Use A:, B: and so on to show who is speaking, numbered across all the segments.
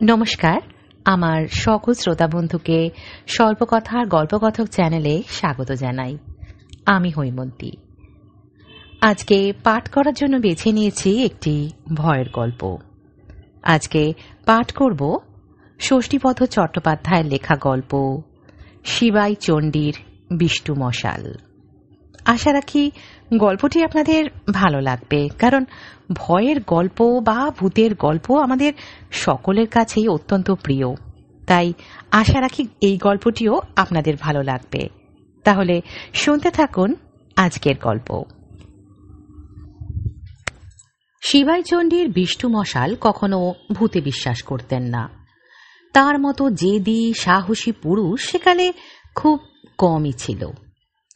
A: নমস্কার, আমার সকল শ্রোতা বন্ধুকে স্বল্পকথার গল্পকথক চ্যানেলে স্বাগত জানাই। আমি হৈমন্তী। আজকে পাঠ করার জন্য বেছে নিয়েছি একটি ভয়ের গল্প। আজকে পাঠ করব ষষ্ঠীপদ চট্টোপাধ্যায়ের লেখা গল্প শিবাই চণ্ডীর বিষ্টু মশাল। আশা রাখি গল্পটি আপনাদের ভালো লাগবে, কারণ ভয়ের গল্প বা ভূতের গল্প আমাদের সকলের কাছেই অত্যন্ত প্রিয়। তাই আশা রাখি এই গল্পটিও আপনাদের ভালো লাগবে। তাহলে শুনতে থাকুন আজকের গল্প। শিবাই চণ্ডীর বিষ্টু মশাল কখনো ভূতে বিশ্বাস করতেন না। তার মতো জেদি সাহসী পুরুষ সেকালে খুব কমই ছিল।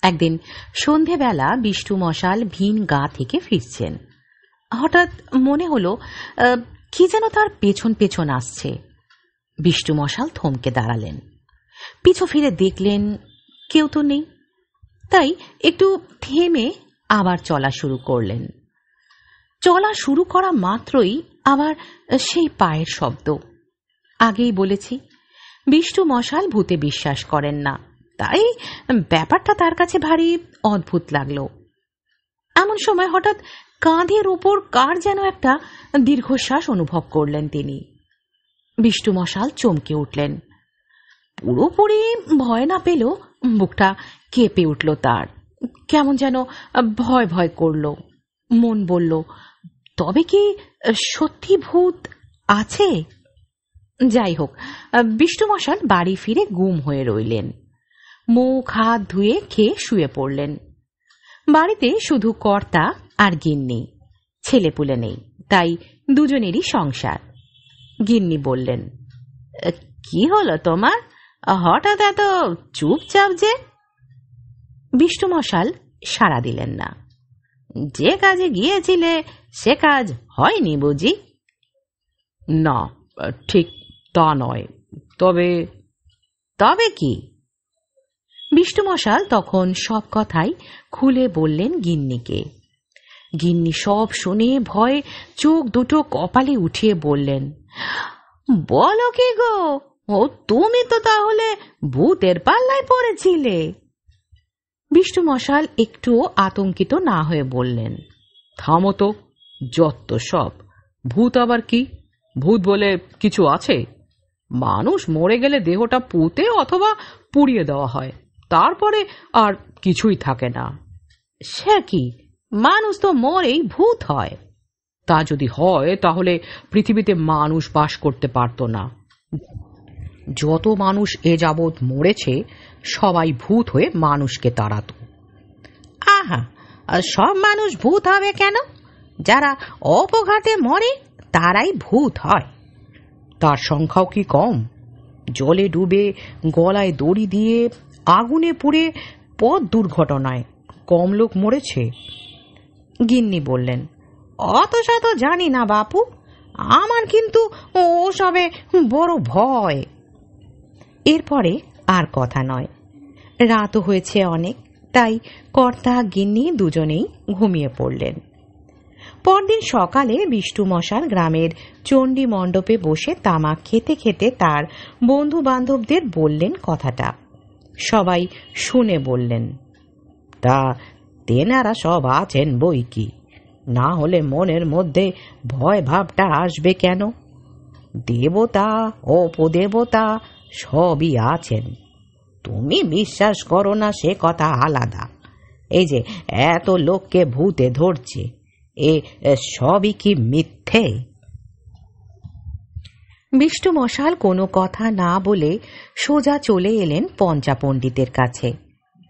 A: একদিন সন্ধেবেলা বিষ্টু মশাল ভিন গা থেকে ফিরছেন। হঠাৎ মনে হলো কি যেন তার পেছন পেছন আসছে। বিষ্টু মশাল থমকে দাঁড়ালেন, পিছু ফিরে দেখলেন কেউ তো নেই। তাই একটু থেমে আবার চলা শুরু করলেন। চলা শুরু করা মাত্রই আবার সেই পায়ের শব্দ। আগেই বলেছি, বিষ্টু মশাল ভূতে বিশ্বাস করেন না, তাই ব্যাপারটা তার কাছে ভারী অদ্ভুত লাগলো। এমন সময় হঠাৎ কাঁধের ওপর কার যেন একটা দীর্ঘশ্বাস অনুভব করলেন তিনি। বিষ্টু মশাল চমকে উঠলেন। পুরোপুরি ভয় না পেল, বুকটা কেঁপে উঠল তার। কেমন যেন ভয় ভয় করল। মন বলল, তবে কি সত্যি ভূত আছে? যাই হোক, বিষ্টু মশাল বাড়ি ফিরে গুম হয়ে রইলেন। মুখ হাত ধুয়ে খেয়ে শুয়ে পড়লেন। বাড়িতে শুধু কর্তা আর গিন্নি, ছেলেপুলে নেই, তাই দুজনেরই সংসার। গিন্নি বললেন, কি হলো তোমার, হঠাৎ এত চুপচাপ যে? বিষ্টু মশাল সাড়া দিলেন না। যে কাজে গিয়েছিলে সে কাজ হয়নি বুঝি?
B: না, ঠিক তা নয়।
A: তবে কি? বিষ্টু মশাল তখন সব কথাই খুলে বললেন গিন্নিকে। গিন্নি সব শুনে ভয়ে চোখ দুটো কপালে উঠিয়ে বললেন, বলো কি গো, ও তুমি তো তাহলে ভূতের পাল্লায় পড়েছিলে? বিষ্টু মশাল একটুও আতঙ্কিত না হয়ে বললেন,
B: থামো তো, যত সব। ভূত আবার কি? ভূত বলে কিছু আছে? মানুষ মরে গেলে দেহটা পুঁতে অথবা পুড়িয়ে দেওয়া হয়, তারপরে আর কিছুই থাকে না।
A: সে কি, মানুষ তো মরেই ভূত হয়?
B: তা যদি হয় তাহলে পৃথিবীতে মানুষ বাস করতে পারত না। যত মানুষ এ যাবৎ মরেছে সবাই ভূত হয়ে মানুষকে তাড়াত।
A: আহা, সব মানুষ ভূত হবে কেন? যারা অপঘাতে মরে তারাই ভূত হয়।
B: তার সংখ্যাও কি কম? জলে ডুবে, গলায় দড়ি দিয়ে, আগুনে পুড়ে, পথ দুর্ঘটনায় কম লোক মরেছে?
A: গিন্নি বললেন, অত শত জানি না বাপু, আমার কিন্তু ওসবে বড় ভয়। এরপরে আর কথা নয়। রাতও হয়েছে অনেক, তাই কর্তা গিন্নি দুজনেই ঘুমিয়ে পড়লেন। পরদিন সকালে বিষ্টু মশাল গ্রামের চণ্ডী মণ্ডপে বসে তামাক খেতে খেতে তার বন্ধু বান্ধবদের বললেন কথাটা। সবাই শুনে বললেন,
B: তা তেনারা সব আছেন বই কি, না হলে মনের মধ্যে ভয় ভাবটা আসবে কেন? দেবতা অপদেবতা সবই আছেন। তুমি বিশ্বাস করো না সে কথা আলাদা। এই যে এত লোককে ভূতে ধরছে, এ সবই কি মিথ্যে?
A: বিষ্টু মশাল কোনো কথা না বলে সোজা চলে এলেন পঞ্চা পণ্ডিতের কাছে।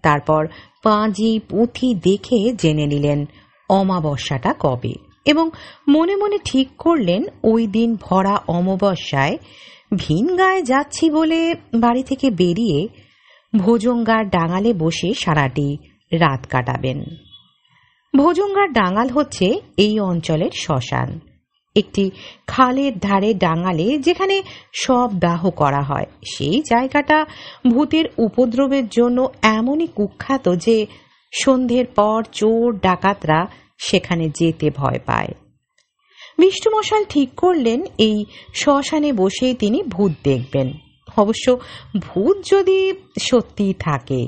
A: তারপর পাঁজি পুঁথি দেখে জেনে নিলেন অমাবস্যাটা কবে, এবং মনে মনে ঠিক করলেন ওই দিন ভরা অমাবস্যায় ভিনগাঁয়ে যাচ্ছি বলে বাড়ি থেকে বেরিয়ে ভোজঙ্গার ডাঙালে বসে সারাটি রাত কাটাবেন। ভোজঙ্গার ডাঙাল হচ্ছে এই অঞ্চলের শ্মশান। একটি খালের ধারে ডাঙালে যেখানে সব দাহ করা হয়, সেই জায়গাটা ভূতের উপদ্রবের জন্য এমনই কুখ্যাত যে সন্ধ্যের পর চোর ডাকাতরা সেখানে যেতে ভয় পায়।
B: বিষ্টু মশাল ঠিক করলেন এই শ্মশানে বসেই তিনি ভূত দেখবেন, অবশ্য ভূত যদি সত্যিই থাকে।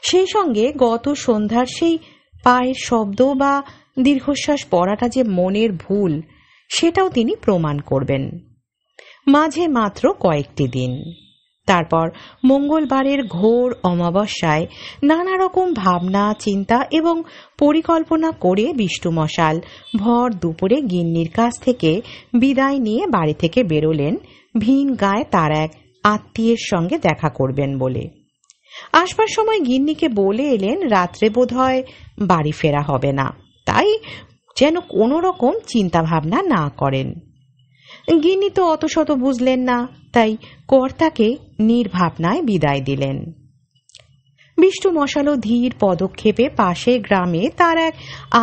B: সেই সঙ্গে গত সন্ধ্যার সেই পায়ের শব্দ বা দীর্ঘশ্বাস পড়াটা যে মনের ভুল, সেটাও তিনি প্রমাণ করবেন। মাঝে মাত্র কয়েকটি দিন, তারপর মঙ্গলবারের ঘোর অমাবস্যায় নানা রকম ভাবনা চিন্তা এবং পরিকল্পনা করে বিষ্টু মশাল ভর দুপুরে গিন্নির কাছ থেকে বিদায় নিয়ে বাড়ি থেকে বেরোলেন ভিন গায়ে তার এক আত্মীয়ের সঙ্গে দেখা করবেন বলে। আসবার সময় গিন্নিকে বলে এলেন রাত্রে বোধহয় বাড়ি ফেরা হবে না, তাই যেন কোনো রকম চিন্তা ভাবনা না করেন। গিন্নি তো অত শত বুঝলেন না, তাই কর্তাকে নির্ভাবনায় বিদায় দিলেন। বিষ্টু মশালও ধীর পদক্ষেপে পাশের গ্রামে তার এক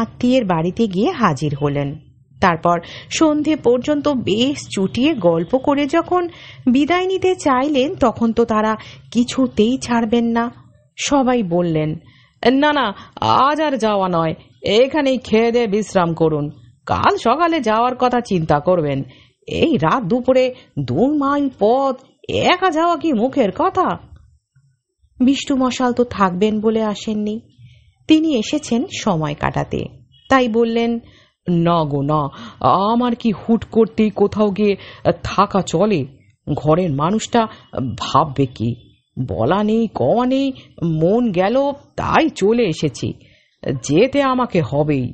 B: আত্মীয়ের বাড়িতে গিয়ে হাজির হলেন। তারপর সন্ধে পর্যন্ত বেশ চুটিয়ে গল্প করে যখন বিদায় নিতে চাইলেন, তখন তো তারা কিছুতেই ছাড়বেন না। সবাই বললেন,
C: না না, আজ আর যাওয়া নয়, এখানেই খেয়ে দিয়ে বিশ্রাম করুন, কাল সকালে যাওয়ার কথা চিন্তা করবেন। এই রাত দুপুরে 2 মাইল পথ একা যাওয়া কি মুখের কথা?
B: বিষ্টু মশাল তো থাকবেন বলে আসেননি, তিনি এসেছেন সময় কাটাতে, তাই বললেন,
C: না গো না, আমার কি হুট করতেই কোথাও গিয়ে থাকা চলে? ঘরের মানুষটা ভাববে কি? বলা নেই কওয়া নেই, মন গেল তাই চলে এসেছি, যেতে আমাকে হবেই।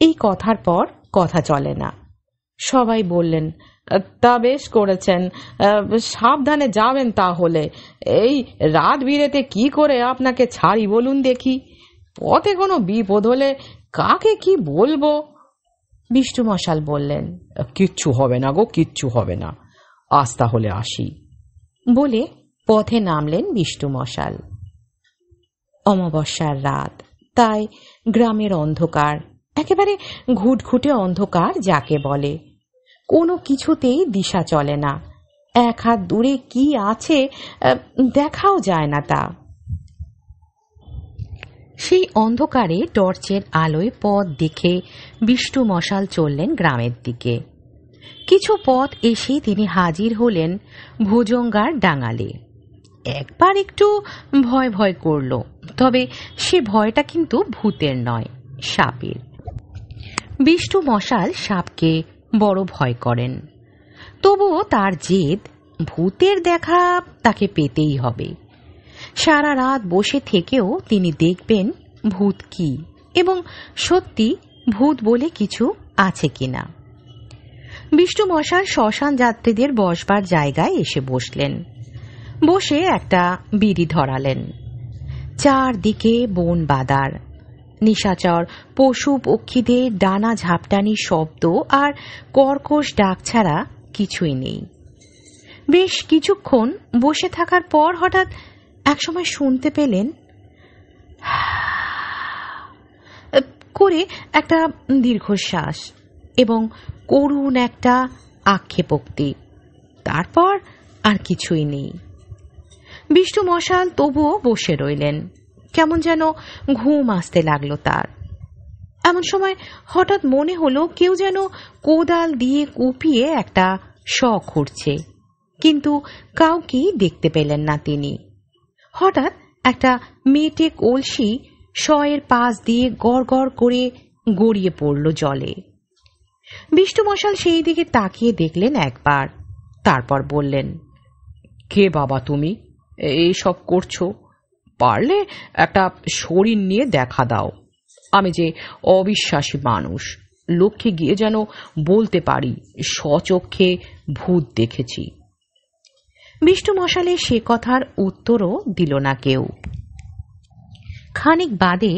B: এই কথার পর কথা চলে না। সবাই বললেন,
C: তা বেশ করেছেন, সাবধানে যাবেন তাহলে। এই রাত বিরেতে কি করে আপনাকে ছাড়ি বলুন দেখি? পথে কোনো বিপদ হলে কাকে কি বলবো?
B: বিষ্টু মশাল বললেন,
C: কিচ্ছু হবে না গো, কিচ্ছু হবে না, আজ তাহলে আসি।
B: বলে পথে নামলেন বিষ্টু মশাল। অমাবস্যার রাত, তাই গ্রামের অন্ধকার, একেবারে ঘুটঘুটে অন্ধকার যাকে বলে। কোনো কিছুতেই দিশা চলে না, এক হাত দূরে কি আছে দেখাও যায় না তা। সেই অন্ধকারে টর্চের আলোয় পথ দেখে বিষ্টু মশাল চললেন গ্রামের দিকে। কিছু পথ এসে তিনি হাজির হলেন ভুজঙ্গার ডাঙালে। একবার একটু ভয় ভয় করল, তবে সে ভয়টা কিন্তু ভূতের নয়, সাপের। বিষ্টু মশাল সাপকে বড় ভয় করেন, তবুও তার জেদ, ভূতের দেখা তাকে পেতেই হবে। সারা রাত বসে থেকেও তিনি দেখবেন ভূত কি এবং সত্যি ভূত বলে কিছু আছে কিনা। বিষ্টু মশাল শ্মশান যাত্রীদের বসবার জায়গায় এসে বসলেন। বসে একটা বিড়ি ধরালেন। চারদিকে বন বাদার, নিশাচর পশু পক্ষীদের ডানা ঝাপটানির শব্দ আর কর্কশ ডাক ছাড়া কিছুই নেই। বেশ কিছুক্ষণ বসে থাকার পর হঠাৎ একসময় শুনতে পেলেন করে একটা দীর্ঘশ্বাস এবং করুণ একটা আক্ষেপোক্তি। তারপর আর কিছুই নেই। বিষ্টু মশাল তবুও বসে রইলেন, কেমন যেন ঘুম আসতে লাগলো তার। এমন সময় হঠাৎ মনে হলো কেউ যেন কোদাল দিয়ে কুপিয়ে একটা শ খুঁড়ছে, কিন্তু কাউকেই দেখতে পেলেন না তিনি। হঠাৎ একটা মেটে কলসি শয়ের পাশ দিয়ে গড় গড় করে গড়িয়ে পড়ল জলে। বিষ্টু মশাল সেই দিকে তাকিয়ে দেখলেন একবার, তারপর বললেন,
C: কে বাবা তুমি এইসব করছো? পারলে একটা শরীর নিয়ে দেখা দাও। আমি যে অবিশ্বাসী মানুষ, লক্ষ্যে গিয়ে যেন বলতে পারি স্বচক্ষে ভূত দেখেছি।
B: বিষ্টু মশালের সে কথার উত্তরও দিল না কেউ। খানিক বাদে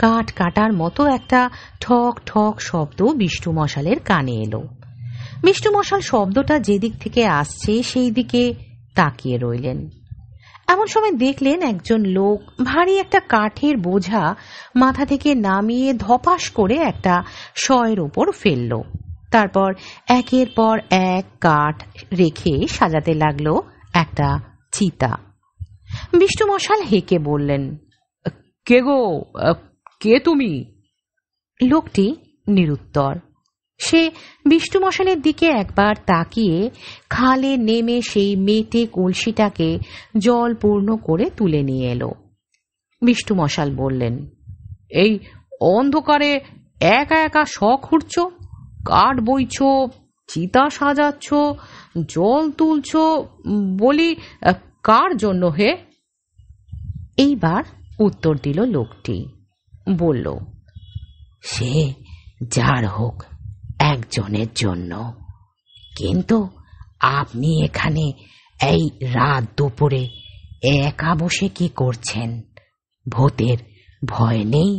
B: কাঠ কাটার মতো একটা ঠক ঠক শব্দ বিষ্টু মশালের কানে এলো। বিষ্টু মশাল শব্দটা যেদিক থেকে আসছে সেই দিকে তাকিয়ে রইলেন। এমন সময় দেখলেন একজন লোক ভারী একটা কাঠের বোঝা মাথা থেকে নামিয়ে ধপাস করে একটা শয়ের ওপর ফেলল। তারপর একের পর এক কাঠ রেখে সাজাতে লাগলো একটা চিতা। বিষ্টু মশাল হেঁকে বললেন,
C: কে গো, কে তুমি?
B: লোকটি নিরুত্তর।
A: সে বিষ্টু মশালের দিকে একবার তাকিয়ে খালে নেমে সেই মেটে কলসিটাকে জল পূর্ণ করে তুলে নিয়ে এলো। বিষ্টু মশাল বললেন,
C: এই অন্ধকারে একা একা শখ উঠছ, কাঠ বইছ, চিতা সাজাচ্ছ, জল তুলছ, বলি কার জন্য হে?
A: এইবার উত্তর দিল লোকটি। বলল,
B: সে যার হোক একজনের জন্য, কিন্তু আপনি এখানে এই রাত দুপুরে একা বসে কি করছেন? ভূতের ভয় নেই?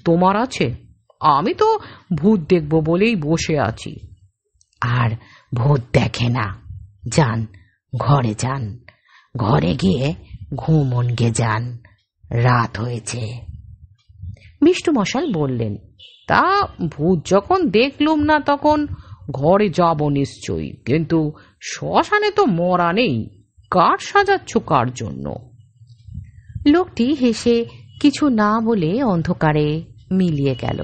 C: তোমার আছে? আমি তো ভূত দেখব বলেই বসে আছি।
B: আর ভূত দেখে না। যান, ঘরে যান, ঘরে গিয়ে ঘুমন গে যান, রাত হয়েছে।
A: বিষ্টু মশাল বললেন,
C: তা ভূত যখন দেখলুম না তখন ঘরে যাব নিশ্চয়ই, কিন্তু শ্মশানে তো মরা নেই, কাঠ সাজাচ্ছ কার জন্য?
A: লোকটি হেসে কিছু না বলে অন্ধকারে মিলিয়ে গেল।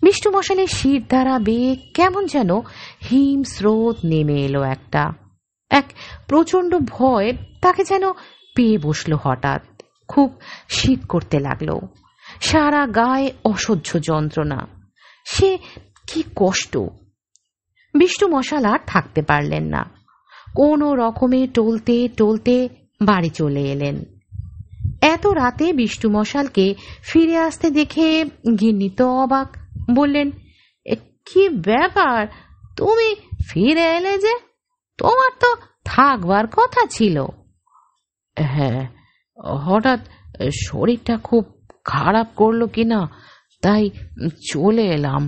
A: বিষ্টু মশালের শির দ্বারা বেয়ে কেমন যেন হিম স্রোত নেমে এলো। এক প্রচন্ড ভয় তাকে যেন পেয়ে বসলো। হঠাৎ খুব শীত করতে লাগলো, সারা গায়ে অসহ্য যন্ত্রণা। সে কি কষ্ট! বিষ্টু মশাল আর থাকতে পারলেন না, কোনো রকমে টলতে টলতে বাড়ি চলে এলেন। এত রাতে বিষ্টু মশালকে ফিরে আসতে দেখে গিন্নি তো অবাক। বললেন, কি ব্যাপার, তুমি ফিরে এলে যে? তোমার তো থাকবার কথা ছিল।
C: হ্যাঁ, হঠাৎ শরীরটা খুব খারাপ করলো কিনা, তাই চলে এলাম।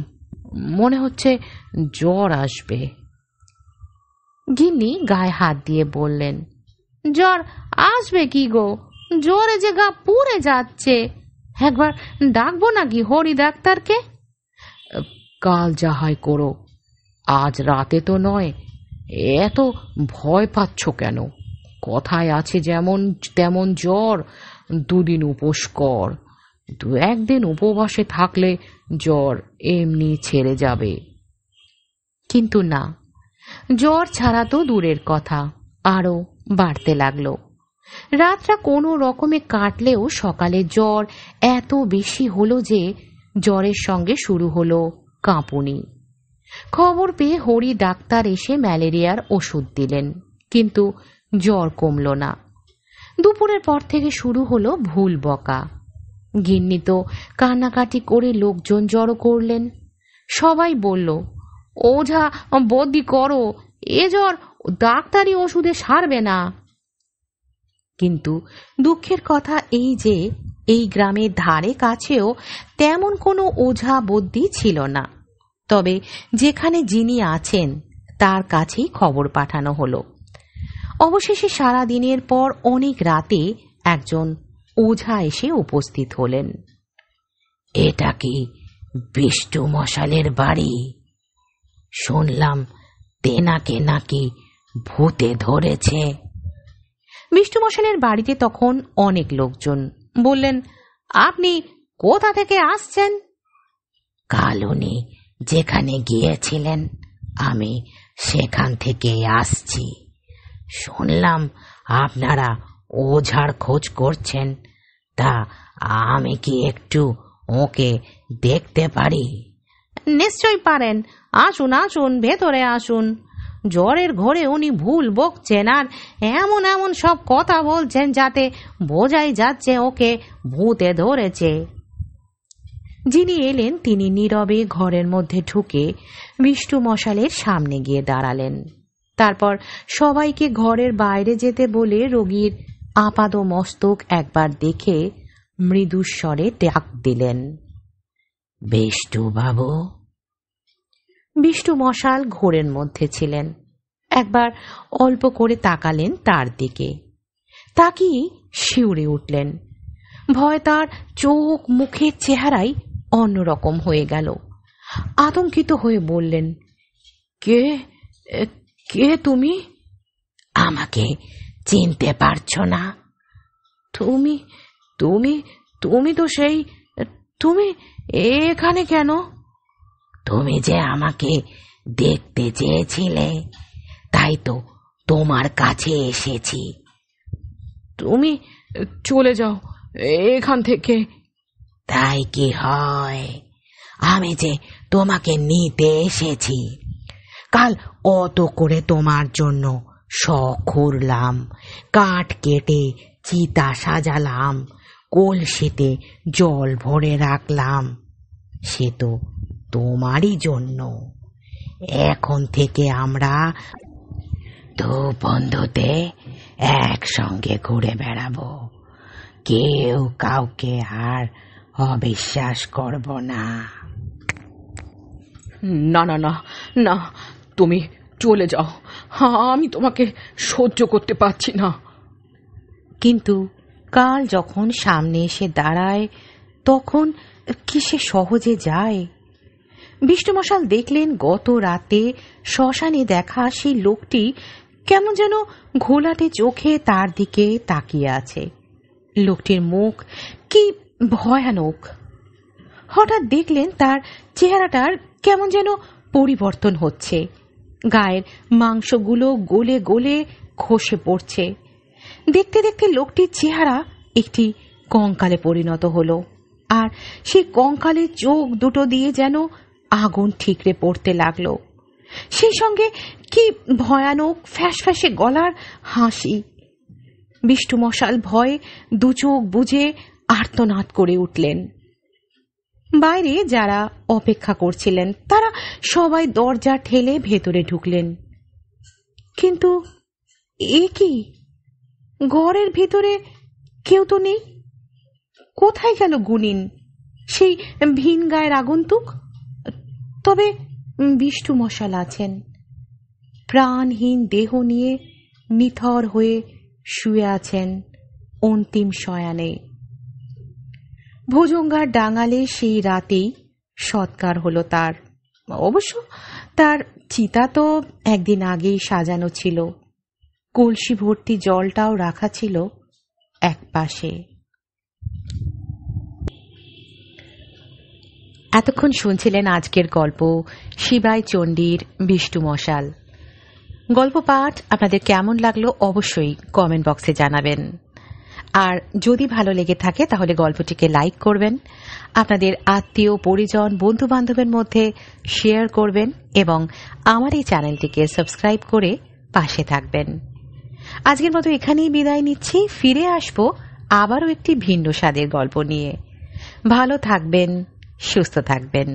C: মনে হচ্ছে জ্বর আসবে।
A: গিন্নি গায়ে হাত দিয়ে বললেন, জ্বর আসবে কি গো, জ্বরে যে গা পুড়ে যাচ্ছে। একবার ডাকবো নাকি হরি ডাক্তারকে?
C: কাল যাহাই করো, আজ রাতে তো নয়। এত ভয় পাচ্ছ কেন? কথায় আছে যেমন তেমন জ্বর, দুদিন উপোস কর। 2-1 দিন উপবাসে থাকলে জ্বর এমনি ছেড়ে যাবে।
A: কিন্তু না, জ্বর ছাড়া তো দূরের কথা, আরো বাড়তে লাগলো। রাতটা কোনো রকমে কাটলেও সকালে জ্বর এত বেশি হলো যে জ্বরের সঙ্গে শুরু হলো কাঁপুনি। খবর পেয়ে হরি ডাক্তার এসে ম্যালেরিয়ার ওষুধ দিলেন, কিন্তু জ্বর কমল না। দুপুরের পর থেকে শুরু হলো ভুল বকা। গিন্নি তো কান্নাকাটি করে লোকজন জড়ো করলেন। সবাই বলল, ওঝা বদ্যি করো, এ জ্বর ডাক্তারি ওষুধে সারবে না। কিন্তু দুঃখের কথা এই যে এই গ্রামের ধারে কাছেও তেমন কোনো ওঝা বদ্যি ছিল না। তবে যেখানে যিনি আছেন তার কাছেই খবর পাঠানো হলো। অবশেষে সারা দিনের পর অনেক রাতে একজন ওঝা এসে উপস্থিত হলেন।
B: এটা কি বিষ্টু মশালের বাড়ি? শুনলাম তেনাকে নাকি ভূতে ধরেছে।
A: বিষ্টু মশালের বাড়িতে তখন অনেক লোকজন। বললেন, আপনি কোথা থেকে আসছেন?
B: কাল উনি যেখানে গিয়েছিলেন আমি সেখান থেকে আসছি। শুনলাম আপনারা ওঝার খোঁজ করছেন, তা আমি কি একটু ওকে দেখতে পারি?
A: নিশ্চয়ই পারেন, আসুন আসুন, ভেতরে আসুন। জ্বরের ঘরে উনি ভুল বকছেন আর এমন এমন সব কথা বলছেন যাতে বোঝাই যাচ্ছে ওকে ভূতে ধরেছে। যিনি এলেন তিনি নীরবে ঘরের মধ্যে ঢুকে বিষ্টু মশালের সামনে গিয়ে দাঁড়ালেন। তারপর সবাইকে ঘরের বাইরে যেতে বলে রোগীর আপাদ মস্তক একবার দেখে মৃদুস্বরে ডাক দিলেন,
B: বিষ্টু বাবু।
A: বিষ্টু মশাল ঘোরের মধ্যে ছিলেন। একবার অল্প করে তাকালেন তার দিকে, তাকিয়ে শিউরে উঠলেন। ভয় তার চোখ মুখের চেহারাই অন্যরকম হয়ে গেল। আতঙ্কিত হয়ে বললেন,
C: কে কে তুমি?
B: আমাকে চিনতে পারছো না?
C: তুমি তুমি তুমি তো সেই, তুমি এখানে কেন?
B: তুমি যে আমাকে দেখতে চেয়েছিলে, তাই তো তোমার কাছে এসেছি।
C: তুমি চলে যাও এখান থেকে।
B: তাই কি হয়? আমি যে তোমাকে নিতে এসেছি। কাল অত করে তোমার জন্য শখ করলাম, কাঠ কেটে চিতা সাজালাম, কলসিতে জল ভরে রাখলাম। সে তো তোমারই জন্য। এখন থেকে আমরা দু বন্ধুতে একসঙ্গে ঘুরে বেড়াবো। কেউ কাউকে আর অবিশ্বাস করব না।
C: না না না না, তুমি চলে যাও, আমি তোমাকে সহ্য করতে পারছি না।
A: কিন্তু কাল যখন সামনে এসে দাঁড়ায় তখন কি সে সহজে যায়? বিষ্ণুমশাল দেখলেন গত রাতে শ্মশানে দেখা সেই লোকটি কেমন যেন ঘোলাটে চোখে তার দিকে তাকিয়ে আছে। লোকটির মুখ কি ভয়ানক! হঠাৎ দেখলেন তার চেহারাটার কেমন যেন পরিবর্তন হচ্ছে, গায়ের মাংসগুলো গলে গলে খসে পড়ছে। দেখতে দেখতে লোকটির চেহারা একটি কঙ্কালে পরিণত হলো, আর সেই কঙ্কালের চোখ দুটো দিয়ে যেন আগুন ঠিকরে পড়তে লাগলো। সেই সঙ্গে কি ভয়ানক ফ্যাঁসফ্যাঁসে গলার হাসি! বিষ্ণুমশাল ভয়ে দু চোখ বুজে আর্তনাদ করে উঠলেন। বাইরে যারা অপেক্ষা করছিলেন তারা সবাই দরজা ঠেলে ভেতরে ঢুকলেন। কিন্তু এ কি? ঘরের ভিতরে কেউ তো নেই। কোথায় গেল গুনিন, সেই ভিন গায়ের আগন্তুক? তবে বিষ্ণুমশাল আছেন, প্রাণহীন দেহ নিয়ে নিথর হয়ে শুয়ে আছেন অন্তিম শয়ানে। ভুজঙ্গার ডাঙালে সেই রাতেই সৎকার হলো তার। অবশ্য তার চিতা তো একদিন আগেই সাজানো ছিল, কলসি ভর্তি জলটাও রাখা ছিল এক পাশে। এতক্ষণ শুনছিলেন আজকের গল্প শিবাই চণ্ডীর বিষ্ণুমশাল। গল্প পাঠ আপনাদের কেমন লাগলো অবশ্যই কমেন্ট বক্সে জানাবেন। আর যদি ভালো লেগে থাকে তাহলে গল্পটিকে লাইক করবেন, আপনাদের আত্মীয় পরিজন বন্ধু বান্ধবের মধ্যে শেয়ার করবেন এবং আমার এই চ্যানেলটিকে সাবস্ক্রাইব করে পাশে থাকবেন। আজকের মতো এখানেই বিদায় নিচ্ছি। ফিরে আসবো আবারও একটি ভিন্ন স্বাদের গল্প নিয়ে। ভালো থাকবেন, সুস্থ থাকবেন।